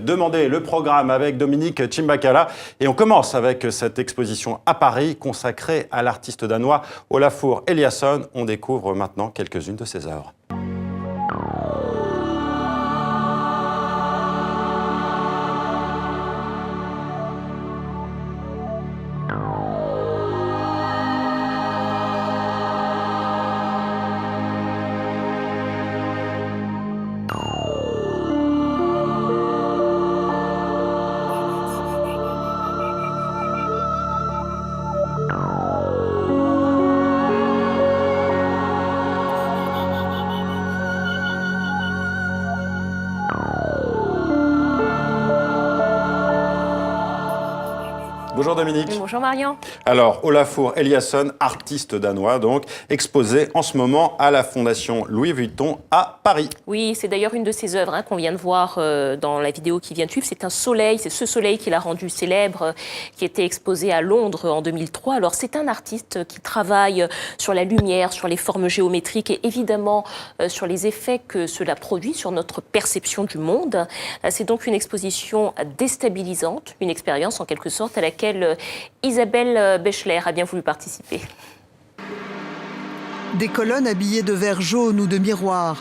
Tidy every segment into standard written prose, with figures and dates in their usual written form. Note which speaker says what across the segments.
Speaker 1: Demandez le programme avec Dominique Chimbakala. Et on commence avec cette exposition à Paris consacrée à l'artiste danois Olafur Eliasson. On découvre maintenant quelques-unes de ses œuvres. Bonjour Dominique.
Speaker 2: Bonjour Marion.
Speaker 1: Alors, Olafur Eliasson, artiste danois, donc, exposé en ce moment à la Fondation Louis Vuitton à Paris.
Speaker 2: Oui, c'est d'ailleurs une de ses œuvres qu'on vient de voir dans la vidéo qui vient de suivre. C'est un soleil, c'est ce soleil qui l'a rendu célèbre, qui était exposé à Londres en 2003. Alors, c'est un artiste qui travaille sur la lumière, sur les formes géométriques et évidemment sur les effets que cela produit sur notre perception du monde. C'est donc une exposition déstabilisante, une expérience en quelque sorte à laquelle Isabelle Bechler a bien voulu participer.
Speaker 3: Des colonnes habillées de verre jaune ou de miroirs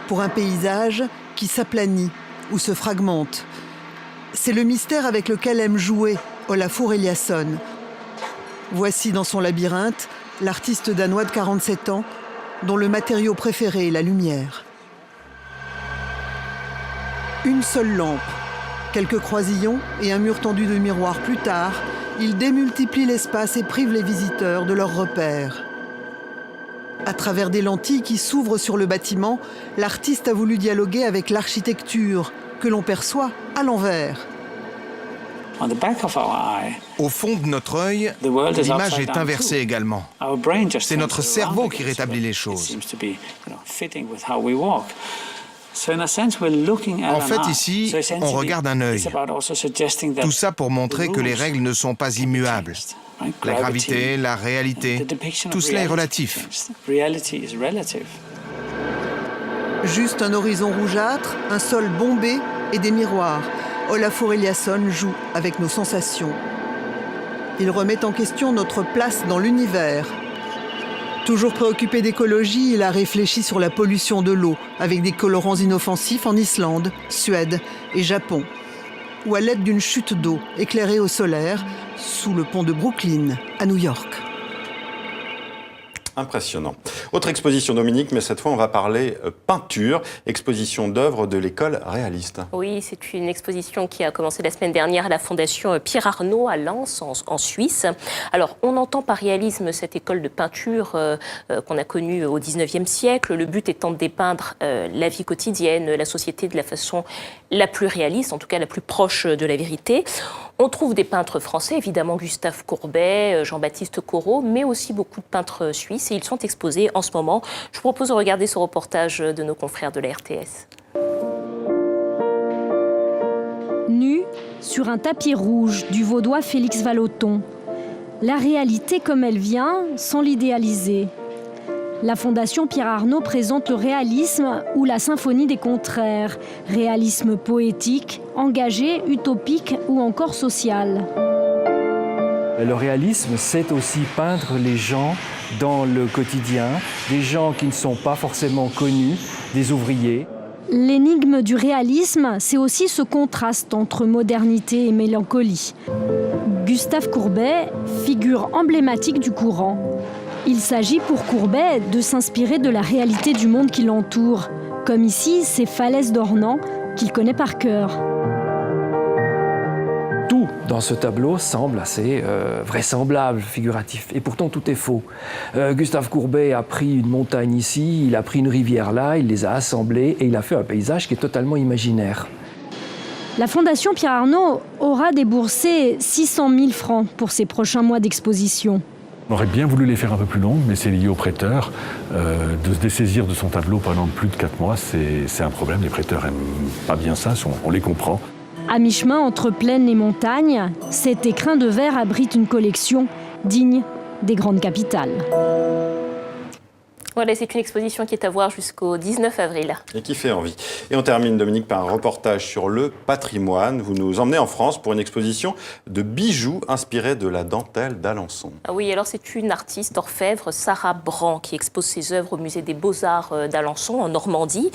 Speaker 3: pour un paysage qui s'aplanit ou se fragmente. C'est le mystère avec lequel aime jouer Olafur Eliasson. Voici dans son labyrinthe l'artiste danois de 47 ans dont le matériau préféré est la lumière. Une seule lampe, quelques croisillons et un mur tendu de miroirs plus tard, il démultiplie l'espace et prive les visiteurs de leurs repères. À travers des lentilles qui s'ouvrent sur le bâtiment, l'artiste a voulu dialoguer avec l'architecture que l'on perçoit à l'envers.
Speaker 4: Au fond de notre œil, l'image est inversée également. C'est notre cerveau qui rétablit les choses. En fait, ici, on regarde un œil. Tout ça pour montrer que les règles ne sont pas immuables. La gravité, la réalité, tout cela est relatif.
Speaker 3: Juste un horizon rougeâtre, un sol bombé et des miroirs. Olafur Eliasson joue avec nos sensations. Il remet en question notre place dans l'univers. Toujours préoccupé d'écologie, il a réfléchi sur la pollution de l'eau avec des colorants inoffensifs en Islande, Suède et Japon. Ou à l'aide d'une chute d'eau éclairée au solaire sous le pont de Brooklyn à New York.
Speaker 1: Impressionnant. Autre exposition, Dominique, mais cette fois, on va parler peinture, exposition d'œuvres de l'école réaliste.
Speaker 2: Oui, c'est une exposition qui a commencé la semaine dernière à la Fondation Pierre Arnaud à Lens, en Suisse. Alors, on entend par réalisme cette école de peinture qu'on a connue au XIXe siècle, le but étant de dépeindre la vie quotidienne, la société de la façon la plus réaliste, en tout cas la plus proche de la vérité. On trouve des peintres français, évidemment Gustave Courbet, Jean-Baptiste Corot, mais aussi beaucoup de peintres suisses. Et ils sont exposés en ce moment. Je vous propose de regarder ce reportage de nos confrères de la RTS.
Speaker 5: Nu sur un tapis rouge du Vaudois Félix Vallotton. La réalité comme elle vient, sans l'idéaliser. La Fondation Pierre Arnaud présente le réalisme ou la symphonie des contraires. Réalisme poétique, engagé, utopique ou encore social.
Speaker 6: Le réalisme, c'est aussi peindre les gens dans le quotidien, des gens qui ne sont pas forcément connus, des ouvriers.
Speaker 5: L'énigme du réalisme, c'est aussi ce contraste entre modernité et mélancolie. Gustave Courbet, figure emblématique du courant. Il s'agit pour Courbet de s'inspirer de la réalité du monde qui l'entoure, comme ici ces falaises d'Ornans qu'il connaît par cœur.
Speaker 6: Tout dans ce tableau semble assez vraisemblable, figuratif, et pourtant tout est faux. Gustave Courbet a pris une montagne ici, il a pris une rivière là, il les a assemblées et il a fait un paysage qui est totalement imaginaire.
Speaker 5: La Fondation Pierre Arnaud aura déboursé 600 000 francs pour ses prochains mois d'exposition.
Speaker 7: On aurait bien voulu les faire un peu plus longues, mais c'est lié au prêteur. De se dessaisir de son tableau pendant plus de 4 mois, c'est un problème. Les prêteurs n'aiment pas bien ça, on les comprend.
Speaker 5: À mi-chemin entre plaine et montagne, cet écrin de verre abrite une collection digne des grandes capitales.
Speaker 2: Voilà, c'est une exposition qui est à voir jusqu'au 19 avril.
Speaker 1: Et qui fait envie. Et on termine, Dominique, par un reportage sur le patrimoine. Vous nous emmenez en France pour une exposition de bijoux inspirés de la dentelle d'Alençon.
Speaker 2: Ah oui, alors c'est une artiste orfèvre, Sarah Brand, qui expose ses œuvres au musée des Beaux-Arts d'Alençon, en Normandie.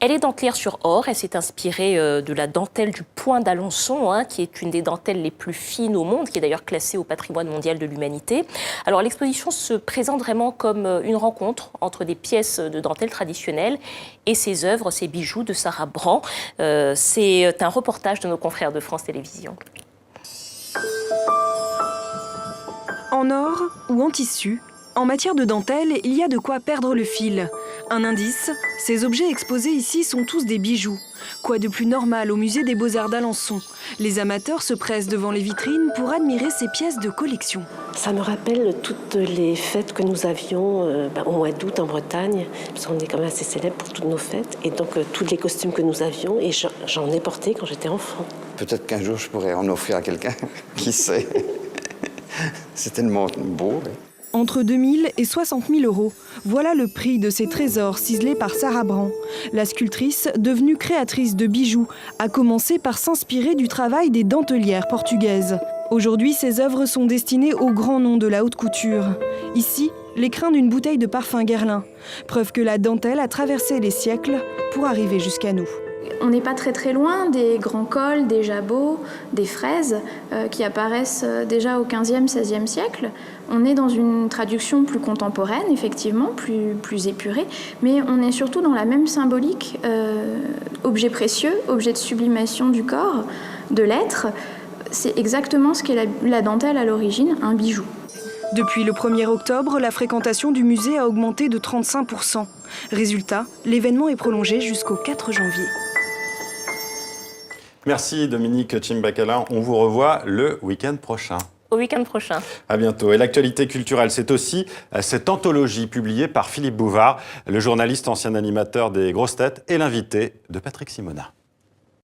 Speaker 2: Elle est dentelière sur or. Elle s'est inspirée de la dentelle du Point d'Alençon, qui est une des dentelles les plus fines au monde, qui est d'ailleurs classée au patrimoine mondial de l'humanité. Alors l'exposition se présente vraiment comme une rencontre entre des pièces de dentelle traditionnelles et ses œuvres, ces bijoux de Sarah Brand. C'est un reportage de nos confrères de France Télévisions.
Speaker 8: En or ou en tissu, en matière de dentelle, il y a de quoi perdre le fil. Un indice, ces objets exposés ici sont tous des bijoux. Quoi de plus normal au musée des Beaux-Arts d'Alençon? Les amateurs se pressent devant les vitrines pour admirer ces pièces de collection.
Speaker 9: Ça me rappelle toutes les fêtes que nous avions au mois d'août en Bretagne, parce qu'on est quand même assez célèbre pour toutes nos fêtes, et donc tous les costumes que nous avions, et j'en ai porté quand j'étais enfant.
Speaker 10: Peut-être qu'un jour je pourrais en offrir à quelqu'un, qui sait. C'est tellement beau.
Speaker 8: Entre 2 000 et 60 000 euros, voilà le prix de ces trésors ciselés par Sarah Brand. La sculptrice, devenue créatrice de bijoux, a commencé par s'inspirer du travail des dentelières portugaises. Aujourd'hui, ses œuvres sont destinées aux grands noms de la haute couture. Ici, l'écrin d'une bouteille de parfum Guerlain, preuve que la dentelle a traversé les siècles pour arriver jusqu'à nous.
Speaker 11: On n'est pas très loin des grands cols, des jabots, des fraises qui apparaissent déjà au XVe, XVIe siècle. On est dans une traduction plus contemporaine, effectivement, plus épurée, mais on est surtout dans la même symbolique, objet précieux, objet de sublimation du corps, de l'être. C'est exactement ce qu'est la dentelle à l'origine, un bijou.
Speaker 8: Depuis le 1er octobre, la fréquentation du musée a augmenté de 35%. Résultat, l'événement est prolongé jusqu'au 4 janvier.
Speaker 1: Merci Dominique Chimbakala. On vous revoit le week-end prochain.
Speaker 2: Au week-end prochain.
Speaker 1: À bientôt. Et l'actualité culturelle, c'est aussi cette anthologie publiée par Philippe Bouvard, le journaliste ancien animateur des Grosses Têtes et l'invité de Patrick Simonin.